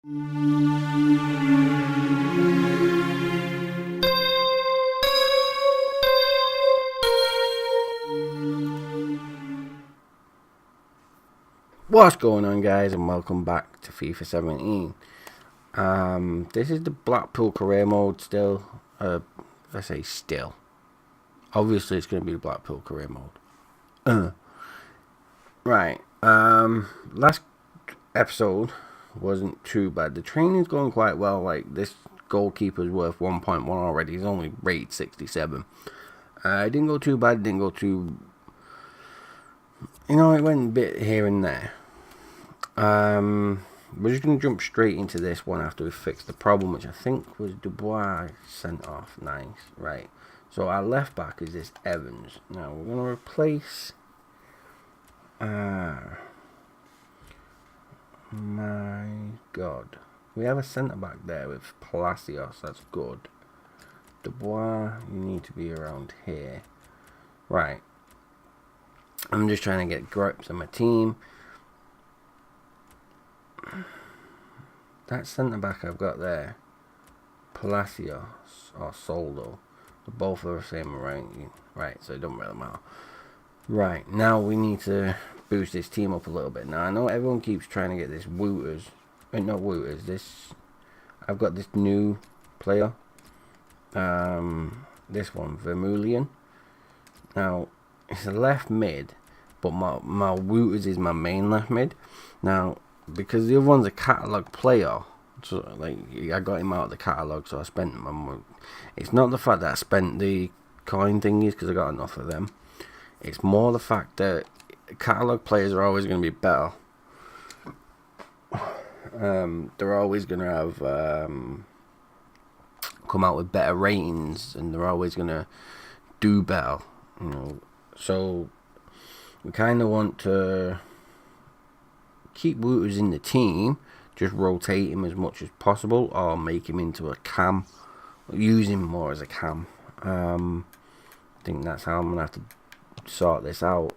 What's going on, guys, and welcome back to FIFA 17. This is the Blackpool career mode still. I say still. Obviously, it's going to be the Blackpool career mode. Right. Last episode wasn't too bad. The training's going quite well. Like, this goalkeeper's worth 1.1 already. He's only rated 67. It didn't go too bad. Didn't go too... it went a bit here and there. We're just going to jump straight into this one after we fixed the problem, which I think was Dubois sent off. Nice. Right. So our left back is this Evans. Now we're going to replace... my God. We have a centre back there with Palacios. That's good. Dubois, you need to be around here. Right. I'm just trying to get grips on my team. That centre back I've got there, Palacios or Soldo, both are the same ranking. Right, so it don't really matter. Right, now we need to boost this team up a little bit. Now I know everyone keeps trying to get this Wooters, not Wooters. I've got this new player. This one, Vermeulen. Now it's a left mid, but my Wooters is my main left mid. Now, because the other one's a catalogue player, so like I got him out of the catalogue, so I spent them. It's not the fact that I spent the coin thingies because I got enough of them. It's more the fact that catalogue players are always going to be better. They're always going to have come out with better ratings, and they're always going to do better. So we kind of want to keep Wooters in the team, just rotate him as much as possible, or make him into a cam, use him more as a cam. I think that's how I'm gonna have to sort this out.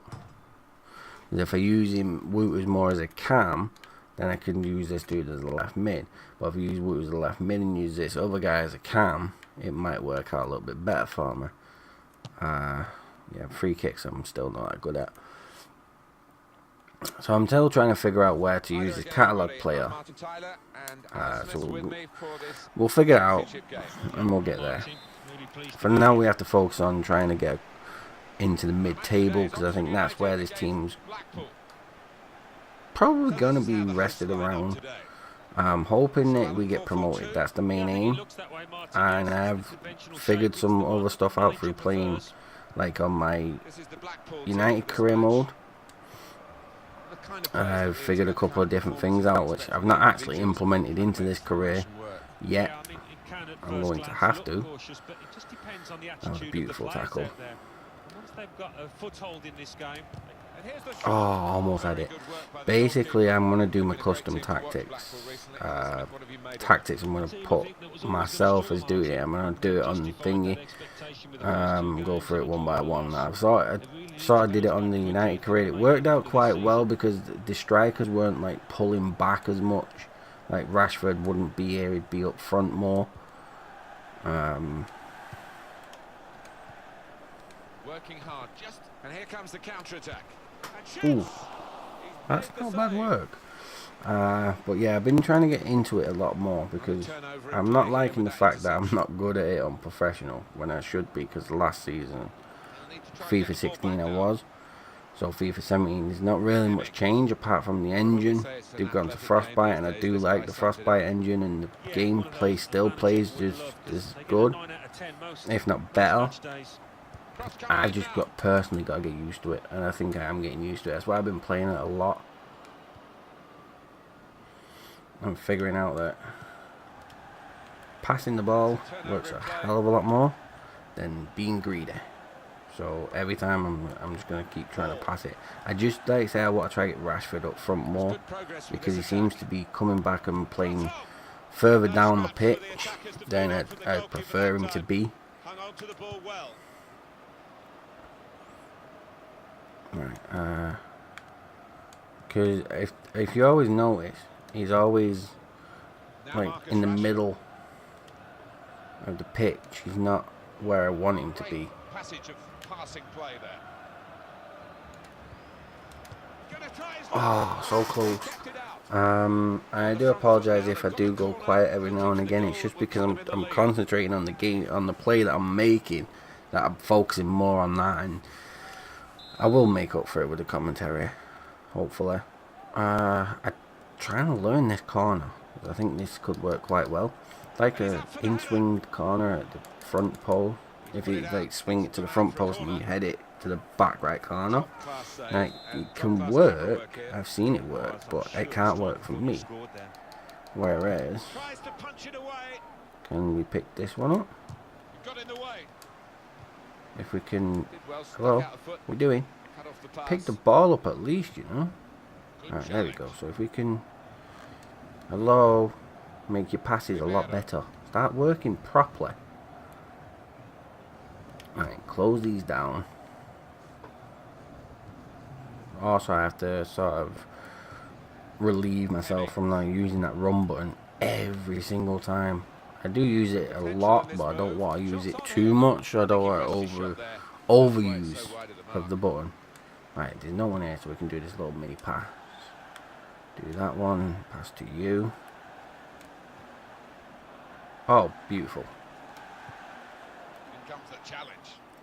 If I use Wooters more as a cam, then I can use this dude as a left mid. But if I use Wooters as a left mid and use this other guy as a cam, it might work out a little bit better for me. Yeah, free kicks I'm still not that good at. So I'm still trying to figure out where to use this catalogue player. So we'll figure it out and we'll get there. For now we have to focus on trying to get into the mid-table, because I think that's where this team's probably going to be rested around. I'm hoping that we get promoted. That's the main aim. And I've figured some other stuff out through playing like on my United career mode. I've figured a couple of different things out which I've not actually implemented into this career yet. I'm going to have to. That was a beautiful tackle. Oh, almost had it. Basically, I'm going to do my custom tactics. I'm going to put myself as doing it. I'm going to do it on thingy. Go for it one by one. I sort of did it on the United career. It worked out quite well because the strikers weren't like pulling back as much. Like Rashford wouldn't be here; he'd be up front more. Working hard, and here comes the counter attack. Ooh, that's not bad work. But yeah, I've been trying to get into it a lot more because I'm not liking the fact that I'm not good at it on professional when I should be, because last season, FIFA 16 I was. So FIFA 17 there's not really much change apart from the engine. They've gone to Frostbite, and I do like the Frostbite engine, and the gameplay still plays just as good, if not better. I've just personally got to get used to it, and I think I am getting used to it. That's why I've been playing it a lot. I'm figuring out that passing the ball works a hell of a lot more than being greedy. So every time I'm just going to keep trying to pass it. I just, like I say, I want to try to get Rashford up front more, because he seems to be coming back and playing further down the pitch than I'd prefer him to be. Right, because if you always notice, he's always like in the middle of the pitch. He's not where I want him to be. Passage of passing play there. Oh, so close. I do apologise if I do go quiet every now and again. It's just because I'm concentrating on the game, on the play that I'm making, that I'm focusing more on that, and I will make up for it with the commentary, hopefully. I'm trying to learn this corner. I think this could work quite well. Like a in-swing corner at the front pole. If you like swing it to the front post and you head it to the back right corner, like, it can work. I've seen it work, but it can't work for me. Whereas, can we pick this one up? If we can, hello, we're doing. Pick the ball up at least, you know. Alright, there we go. So if we can, hello, make your passes a lot better. Start working properly. Alright, close these down. Also, I have to sort of relieve myself from not using that run button every single time. I do use it a lot, but I don't want to use it too much. I don't want to overuse of the button. Right, there's no one here, so we can do this little mini pass. Do that one, pass to you. Oh, beautiful.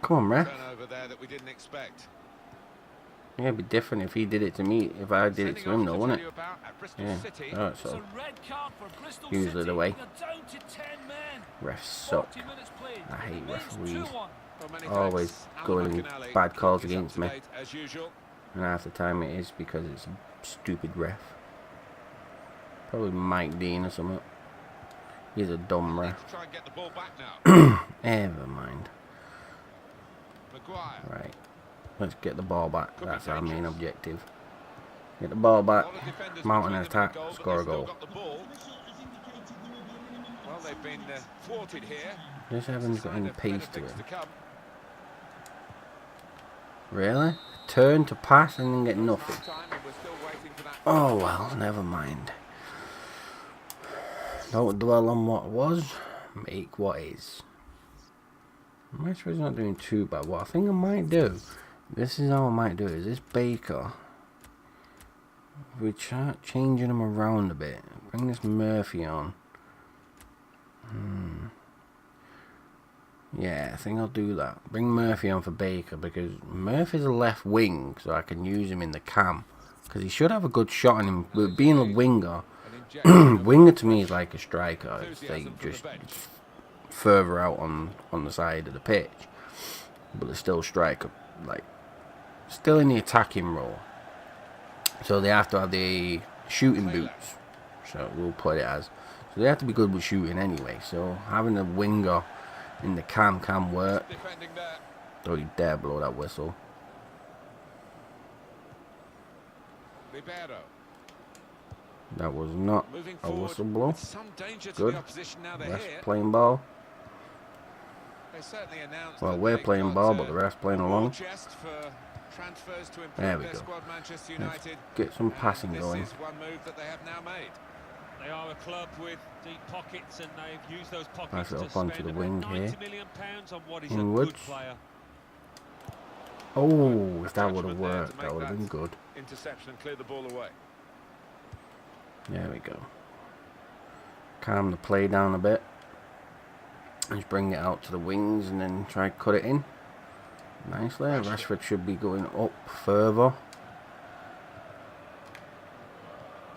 Come on, ref. Yeah, it'd be different if he did it to me. If I did it to him, though, wouldn't it? Yeah. Alright, so usually the way. Refs suck. I hate referees. Always going bad calls against me. And half the time it is because it's a stupid ref. Probably Mike Dean or something. He's a dumb ref. Never mind. Right. Let's get the ball back. That's our main objective. Get the ball back, mount an attack, score a goal. This Evans got any pace to it. Really? Turn to pass and then get nothing. Oh well, never mind. Don't dwell on what was, make what is. I'm sure he's not doing too bad. What I think I might do, this is how I might do it, is this Baker. We start changing him around a bit. Bring this Murphy on. Yeah, I think I'll do that. Bring Murphy on for Baker, because Murphy's a left wing, so I can use him in the cam. Because he should have a good shot on him. But being a winger, winger to me is like a striker. It's like just further out on the side of the pitch. But it's still striker, like, still in the attacking role. So they have to have the shooting boots. So we'll put it as. So they have to be good with shooting anyway. So having a winger in the cam can work. Don't you dare blow that whistle. That was not a whistle blow. Good. Ref's playing ball. Well, we're playing ball, but the ref's playing along. There we go. Let's get some passing going. They are a club with deep pockets, and they've used those pockets pass it to up onto spend the wing here. £90 million on what is Inwards. a good player. Oh, if that would have worked, that would have been good. Interception and clear the ball away. There we go. Calm the play down a bit. Just bring it out to the wings and then try to cut it in. Nicely. Rashford should be going up further.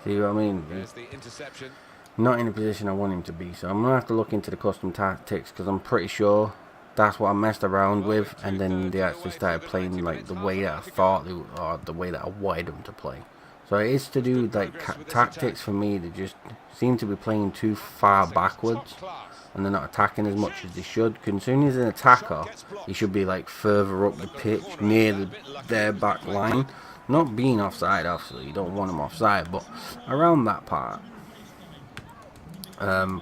See what I mean? There's the interception. Not in the position I want him to be, so I'm going to have to look into the custom tactics, because I'm pretty sure that's what I messed around with, and then they actually started playing like the way that I thought they would, or the way that I wanted them to play. So it is to do with like tactics for me. They just seem to be playing too far backwards, and they're not attacking as much as they should. Because as soon as an attacker, he should be like further up the pitch, near their back line. Not being offside, obviously, you don't want him offside, but around that part.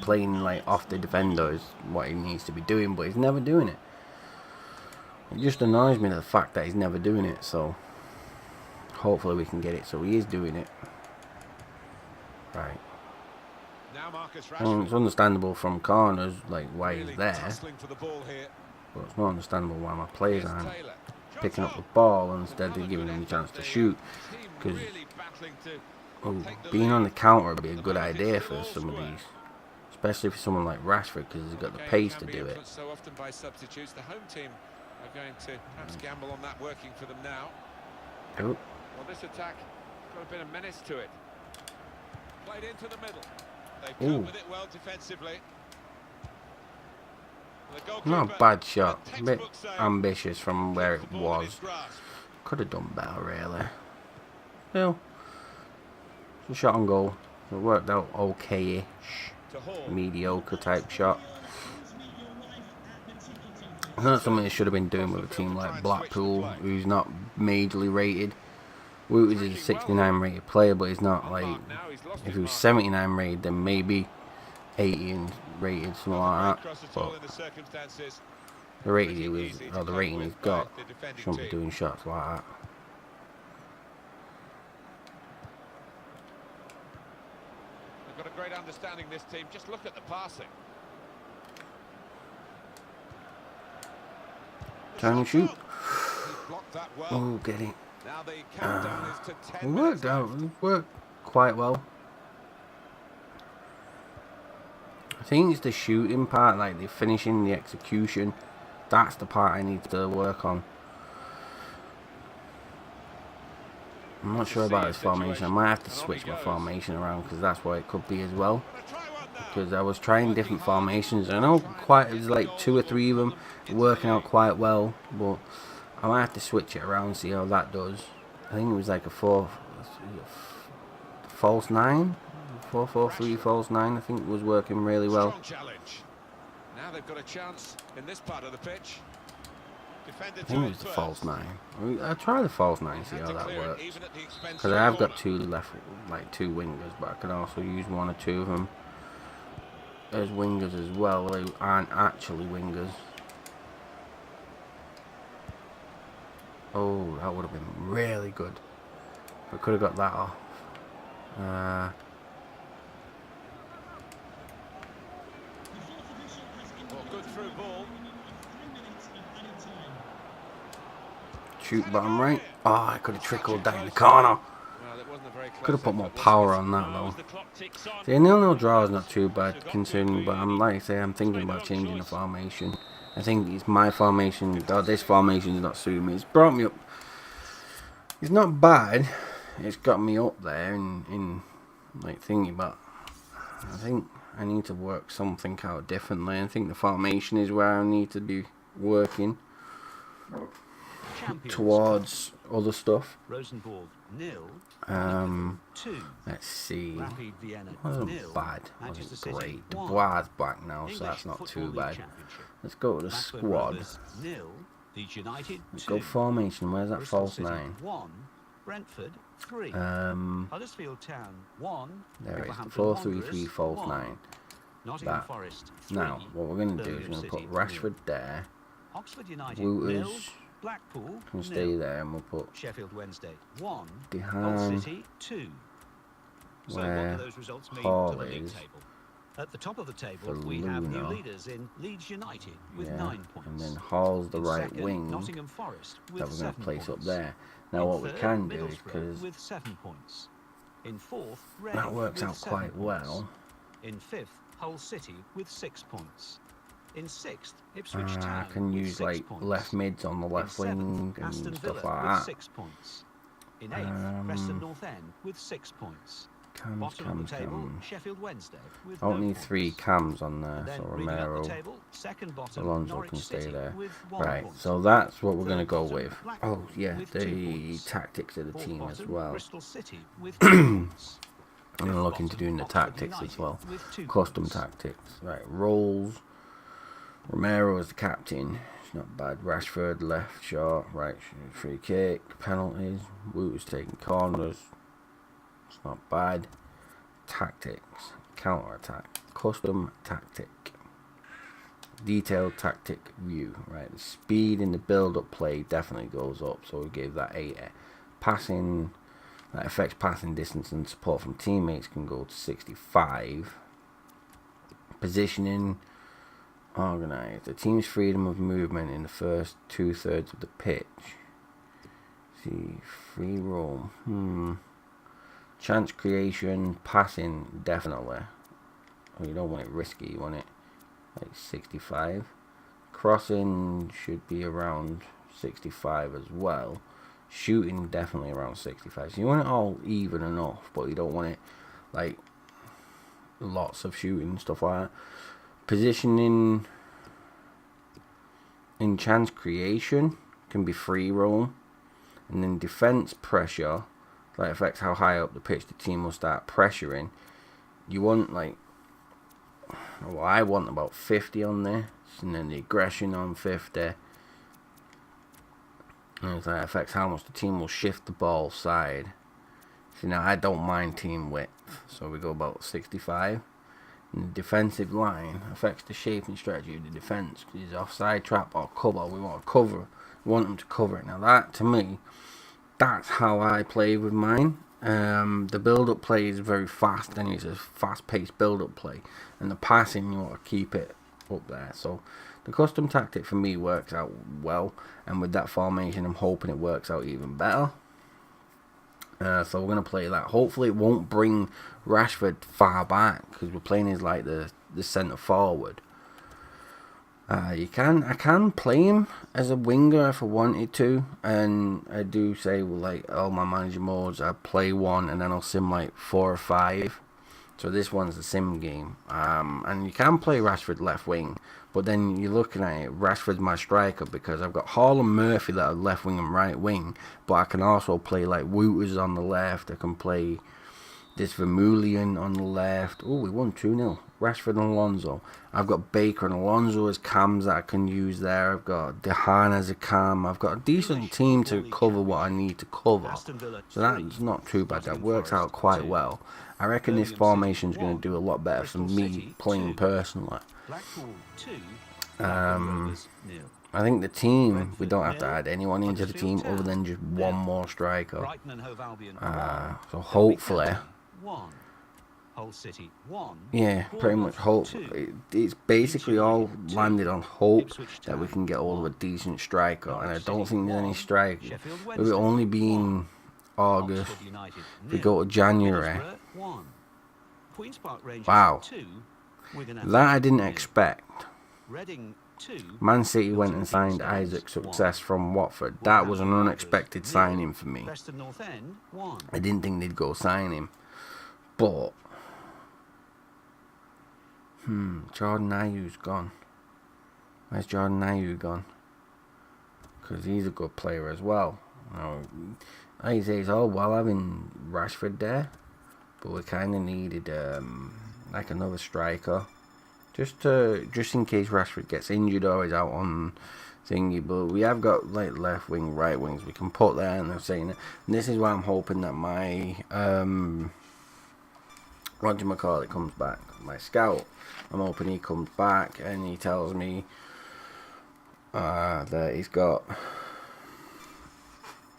Playing like off the defender is what he needs to be doing, but he's never doing it. It just annoys me, the fact that he's never doing it, so hopefully we can get it so he is doing it. Right. Now Marcus And it's Rashford. understandable from corners, like why Really he's there, tussling for the ball here. but it's not understandable why my players Here's aren't Taylor. picking up Shots the on. ball instead Another of giving good them a chance effort. to The shoot. team Because really battling to take the being on the lead. counter would be a At the good moment, it's idea still for all some of square. these, especially for someone like Rashford, because he's got the game pace can to be do it. influenced so often by substitutes. The home team are going to perhaps gamble on that working for them now. Oh, Well, this attack got a bit of menace to it. Played into the middle. They've Ooh. coped with it well defensively. The not goalkeeper, a bad shot. a A bit textbook save. ambitious from where Kept it the ball in his was. grasp. Could have done better, really. Still, it's a shot on goal. It worked out okay-ish. To Hall. Mediocre type shot. I know something they should have been doing with a team like Blackpool, who's not majorly rated. Woot is a 69 rated player, but he's not like, Now he's lost if his he was mark. 79 rated, then maybe 80 and rated, something like that. Cross at all But in the circumstances. the rating he Pretty was, easy or to the cope rating with he's by got, the defending shouldn't be team. doing shots like that. They've got a great understanding, this team. Just look at the passing. Trying to shoot. He blocked that well. Oh, get it. Now the countdown is to 10 It minutes worked out. left. It worked quite well. I think it's the shooting part, like the finishing, the execution. That's the part I need to work on. I'm not sure about this formation. I might have to switch my formation around because that's what it could be as well. Gonna try one now. Because I was trying different formations. I know there's like 2 or 3 of them working out quite well, but I might have to switch it around and see how that does. I think it was like a false 9, 4-4-3 false 9. I think it was working really well. Strong challenge. Now they've got a chance in this part of the pitch. Defender I think to it it was the first. false 9. I'll try the false 9, see Had how to that clear it works. even at the expense Because of I have the got 2 left, like 2 wingers, but I can also use 1 or 2 of them as wingers as well, who aren't actually wingers. Oh, that would have been really good. I could have got that off. Well, good through ball. Shoot bottom right. Oh, I could have trickled down the corner. Well, it wasn't a very close Could have put more effort, was power it? on that As though. the clock ticks on. The 0-0 draw is not too bad considering, but I'm like I say, I'm thinking about changing the formation. I think it's my formation, or this formation is not suiting me. It's brought me up. It's not bad. It's got me up there in like thinking, but I think I need to work something out differently. I think the formation is where I need to be working towards other stuff. Rosenborg 0, 2. Let's see. Rapid Vienna Wasn't 0. bad. Manchester Wasn't City great. 1. Dubois back now, so English that's not Football too League bad. Championship. Let's go to the Blackburn squad. Rovers 0, Leeds United 2. Go formation. Where's that Bristol false City 9? 1, Brentford 3. Huddersfield Town 1. There it is. Wolverhampton 4-3-3 Wanderers, false 1. 9. Nottingham That. Forest 3. Now, what we're going to do is Birmingham we're going to put City, Rashford there. Oxford United 0. Wooters Blackpool can 0. stay there, and we'll put Sheffield Wednesday 1. Hull behind City 2. So what where do those results mean Hall to the league is. table? At the top of the table, For we have new Luna. leaders in Leeds United with yeah, 9 points. and then Hall's the In right second, wing Nottingham Forest with that we're going 7 to place points. up there. Now, In what we third, can do is Middlesbrough because with 7 points. In fourth, Reading that works with out 7 quite points. well. In fifth, Hull City with 6 points. In sixth, Ipswich I Town can with use 6 like points. left mids on the In left seventh, wing and Aston Villa stuff like with that. 6 points. In eighth, Preston North End with 6 points. Bottom of the table, Sheffield Wednesday with I don't no need points. 3 cams on there, And then so moving up Romero, the table, second bottom, Alonso Norwich can stay City there. with 1 Right, point. so that's what we're going to Third go bottom, with. Blackpool Oh yeah, with 2 the points. tactics of the Fourth team as bottom, well. Bristol City with 2 points. I'm going to look into Fifth doing the bottom, tactics Oxford as well. United with 2 Custom points. tactics. Right, roles. Romero is the captain. It's not bad. Rashford left short, right free kick, penalties. Woot is taking corners. It's not bad. Tactics. Counter attack. Custom tactic. Detailed tactic view. Right, the speed in the build-up play definitely goes up, so we gave that 8. Passing, that affects passing distance and support from teammates can go to 65. Positioning. Organised. The team's freedom of movement in the first 2/3 of the pitch. See, free roam. Chance creation, passing, definitely. Oh, you don't want it risky, you want it like 65. Crossing should be around 65 as well. Shooting definitely around 65. So you want it all even enough, but you don't want it like lots of shooting, stuff like that. Positioning in chance creation can be free roam, and then defense pressure that affects how high up the pitch the team will start pressuring. You want like, well, I want about 50 on there, and then the aggression on 50, and that affects how much the team will shift the ball side. See, now I don't mind team width, so we go about 65. And the defensive line affects the shape and strategy of the defense. Is offside, trap, or cover. We want to cover. We want them to cover it. Now that, to me, that's how I play with mine. The build-up play is very fast, and it's a fast-paced build-up play. And the passing, you want to keep it up there. So the custom tactic for me works out well, and with that formation, I'm hoping it works out even better. So we're going to play that. Hopefully it won't bring Rashford far back, because we're playing as like the centre forward. I can play him as a winger if I wanted to, and I do say, well, like all my manager modes, I play one and then I'll sim like 4 or 5. So this one's the sim game, and you can play Rashford left wing, but then you're looking at it, Rashford's my striker, because I've got Hall and Murphy that are left wing and right wing, but I can also play like Wooters on the left. I can play this Vermeulen on the left. Oh, we won 2-0. Rashford and Alonso. I've got Baker and Alonso as cams that I can use there. I've got Dehan as a cam. I've got a decent team to cover what I need to cover. So that's not too bad. That works out quite well. I reckon this formation is going to do a lot better for me playing personally. I think the team, we don't have to add anyone into the team other than just one more striker. So hopefully, yeah, pretty much hope. It's basically all landed on hope that we can get hold of a decent striker, and I don't think there's any striker. With it only being August, if we go to January, wow, that I didn't expect. Man City went and signed Isaac Success from Watford. That was an unexpected signing for me. I didn't think they'd go sign him. But Jordan Ayew's gone. Where's Jordan Ayew gone? Because he's a good player as well. Like you say, it's all well having Rashford there, but we kind of needed like another striker. Just in case Rashford gets injured or is out on thingy, but we have got like left wing, right wings we can put there, and they're saying it. And this is why I'm hoping that my Roger McCauley comes back, my scout. I'm hoping he comes back and he tells me that he's got,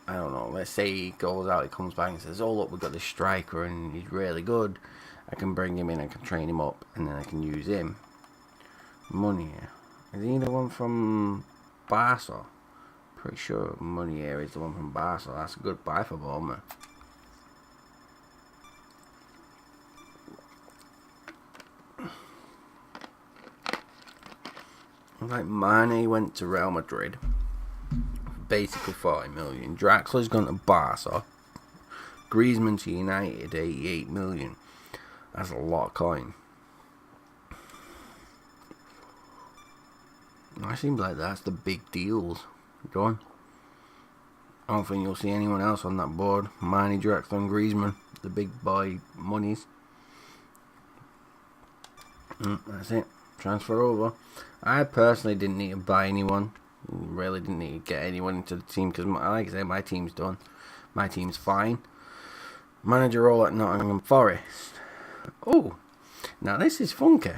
I don't know, let's say he goes out, he comes back and says, oh look, we've got this striker and he's really good. I can bring him in, I can train him up, and then I can use him. Meunier. Is he the one from Barca? Pretty sure Meunier is the one from Barca. That's a good buy for Bournemouth. Like Mane went to Real Madrid, basically 40 million. Draxler's gone to Barca. Griezmann to United, 88 million. That's a lot of coin. It seems like that's the big deals. Go on. I don't think you'll see anyone else on that board. Mane, Draxler and Griezmann, the big boy monies. That's it. Transfer over. I personally didn't need to buy anyone. Really didn't need to get anyone into the team, because like I say, my team's done. My team's fine. Manager role at Nottingham Forest. Oh, now this is funky,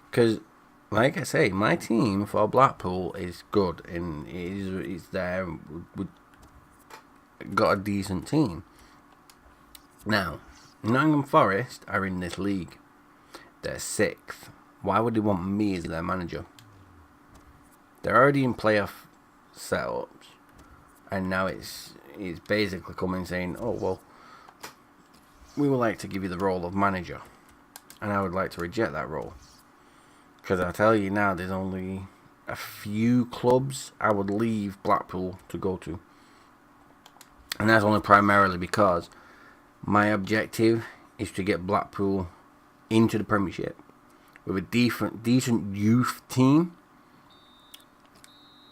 because like I say, my team for Blackpool is good, and it's there. We've got a decent team. Now, Nottingham Forest are in this league, They're 6th. Why would they want me as their manager? They're already in playoff setups, and now it's basically coming saying, oh well, we would like to give you the role of manager, and I would like to reject that role, because I tell you now, there's only a few clubs I would leave Blackpool to go to, and that's only primarily because my objective is to get Blackpool into the Premiership with a decent youth team.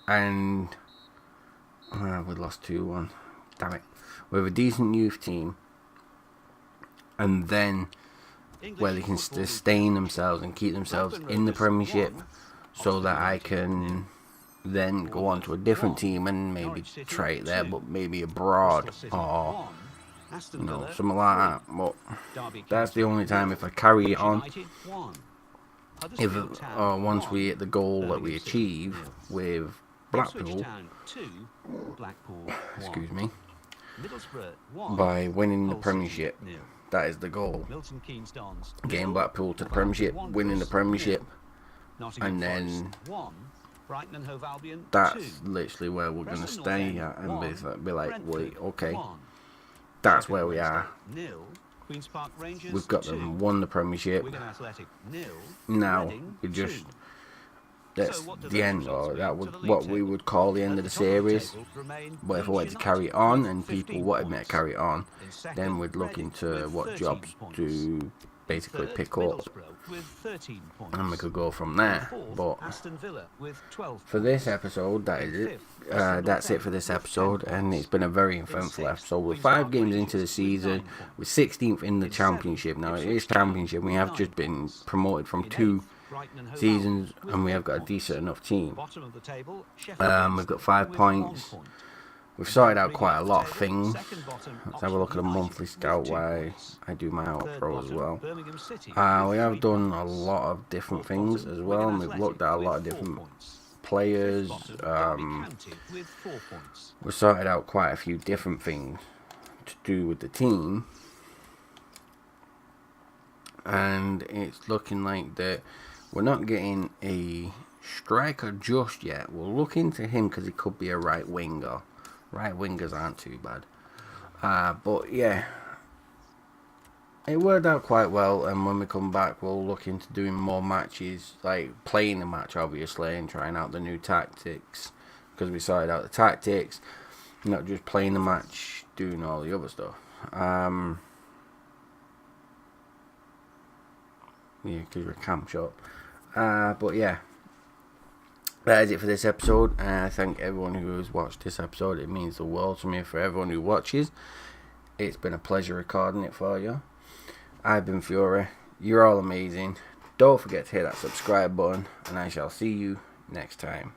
And we lost 2-1. Damn it. With a decent youth team, and then where they can sustain themselves and keep themselves in the Premiership, so that I can then go on to a different team and maybe try it there, but maybe abroad, or something like that. But that's the only time if I carry it on. If once we hit the goal that we achieve with Blackpool, excuse me, by winning the Premiership, that is the goal. Getting Blackpool to the Premiership, winning the Premiership, and then that's literally where we're going to stay at, and be like, wait, okay, that's where we are. We've got them, won the Premiership. Now we just, that's the end, or that was what we would call the end of the series. But if I wanted to carry it on and people wanted me to carry it on, then we'd look into what jobs to basically pick up, and we could go from there. But for this episode, that is it. That's it for this episode, and it's been a very eventful episode. We're 5 games into the season. We're 16th in the Championship. Now it is Championship. We have just been promoted from 2 seasons, and we have got a decent enough team. We've got 5 points. We've sorted out quite a lot of things. Let's have a look at a monthly scout while I do my outro as well. We have done a lot of different things as well, and we've looked at a lot of different players. We've sorted out quite a few different things to do with the team, and it's looking like that we're not getting a striker just yet. We'll look into him because he could be a right winger. Right wingers aren't too bad. But yeah, it worked out quite well, and when we come back we'll look into doing more matches, like playing the match obviously, and trying out the new tactics, because we sorted out the tactics, not just playing the match, doing all the other stuff. Yeah, because we're a camp shop. But yeah, that is it for this episode, and I thank everyone who has watched this episode. It means the world to me. For everyone who watches, it's been a pleasure recording it for you. I've been Fury. You're all amazing. Don't forget to hit that subscribe button, and I shall see you next time.